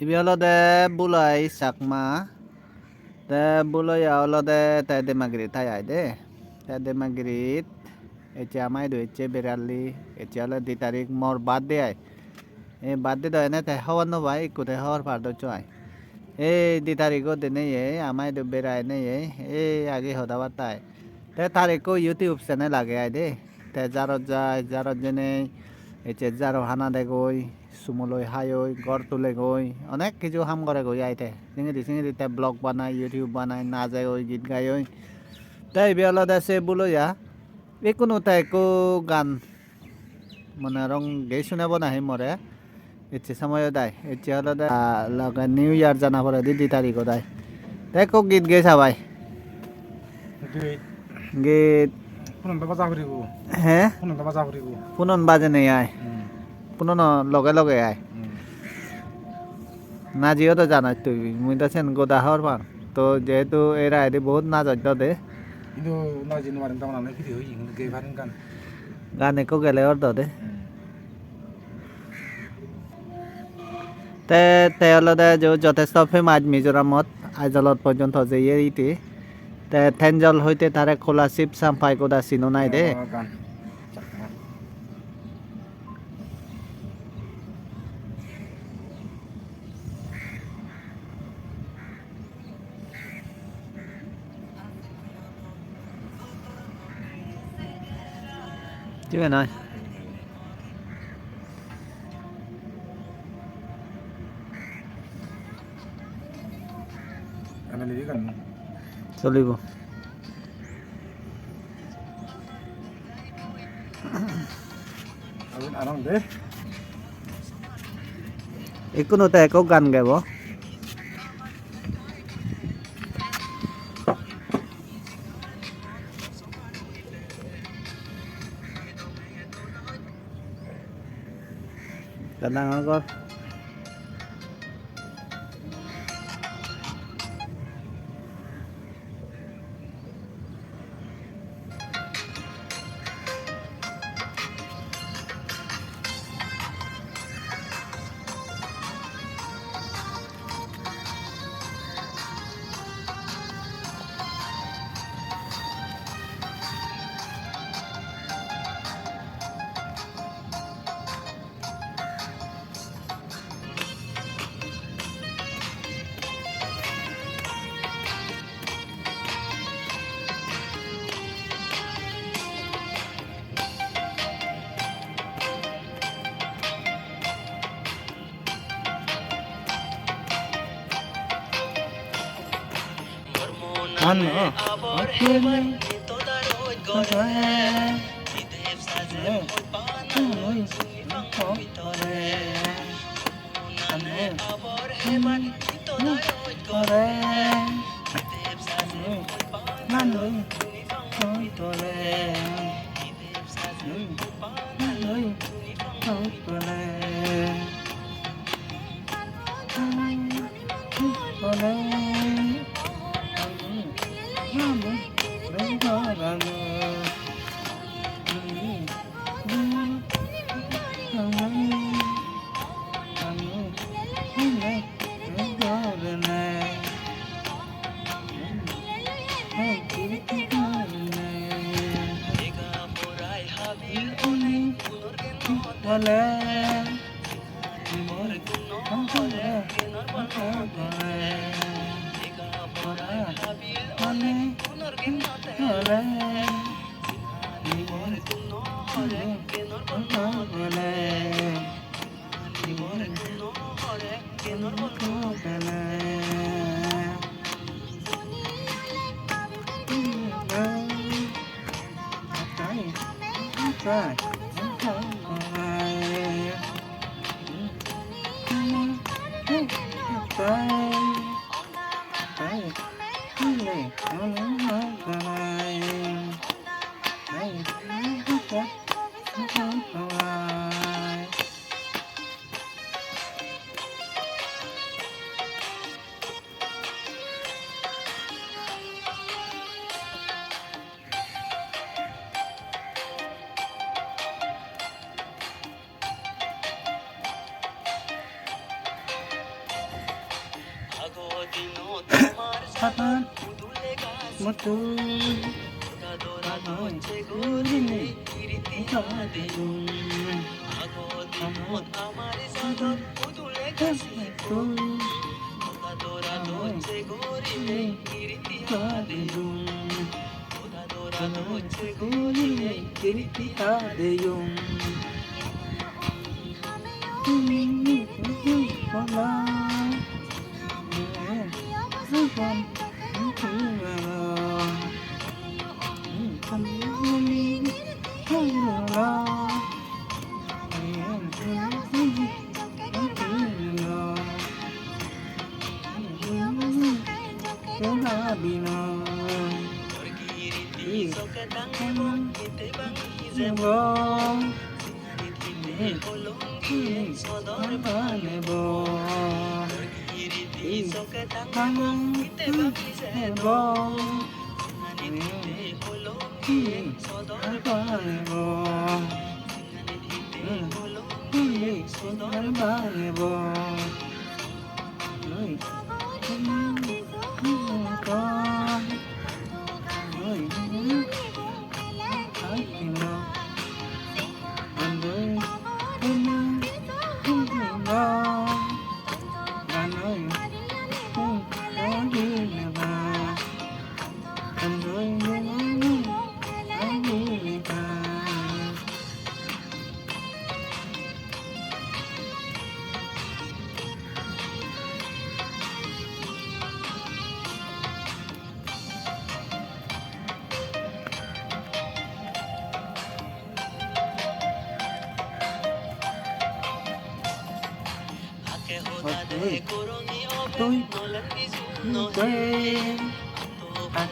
Ibi olode bulai sakma te bulai olode tade magrit ayai de tade magrit eche amai do eche berali eche ole 2 tarik mor birthday ai e birthday do ene te hawan no bai kute hawar par do chai e 2 tariko dene ye amai do berai ne ye e age hodabat tai te tariko YouTube channel age ai de te jarot jai jarot jene eche jaro hana de goi sumoloi hayoi gor tule goi অনেক কিছু কাম করে গই আইতে চিংড়ি তে blog বানাই YouTube বানাই নাচে ওই গীত গাই ওই তাই বেলা দেশে বুলইয়া কোনো তাই একো গান মানে রং গে শুনাব নাহি মরে ইচ্ছে সময় দায় ইচ্ছে হলো দে লগা নিউ ইয়ার জানা পরে 2 তারিখ দায় তাই কো গীত গে সবাই গীত হ্যাঁ পুনন বাজে নেই আয় পুনন লগে লগে আয় নাজিও তো জানাই তুই মুই তো সেন গোদা হওয়ার পার তো যেহেতু এরা এদি বহুত নাচ হইতো দে কিন্তু নাজিন মারেন তামান আমি ভিডিও হই গে ভারেন গান গান একো গেলে ওর দে তে তে হলো দে যথেষ্ট ফেমাস মিজোরামত আইজলত পর্যন্ত যে ইতি তে থেনজল হইতে তারে খোলা শিব সাম্পাই কোদা চিনো নাই দে গান chứ mày nói আমি লিখি গান চলিব আমি আরাম দে একোনোতে একো গান গাব ডাঙৰ কৰ Kapan Mutul Gurile Kadeyum Amot Amar Sadon Mutul Gurile Kadeyum Gurile Kadeyum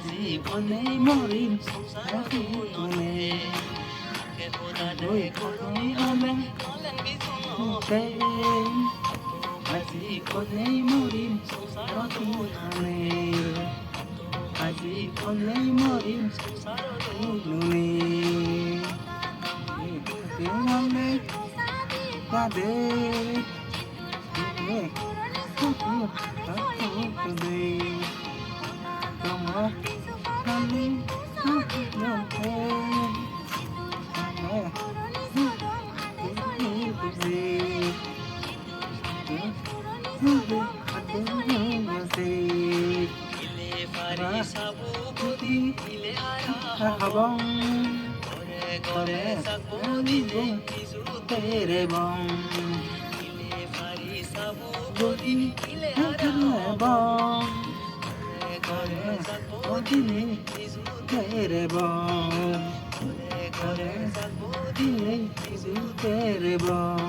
জীবনে মরিম সংসারে জীবনে মরিম সংসারে জীবনে মরিম সংসারে কাঁদে তেরে বং तेरे बम तेरे बम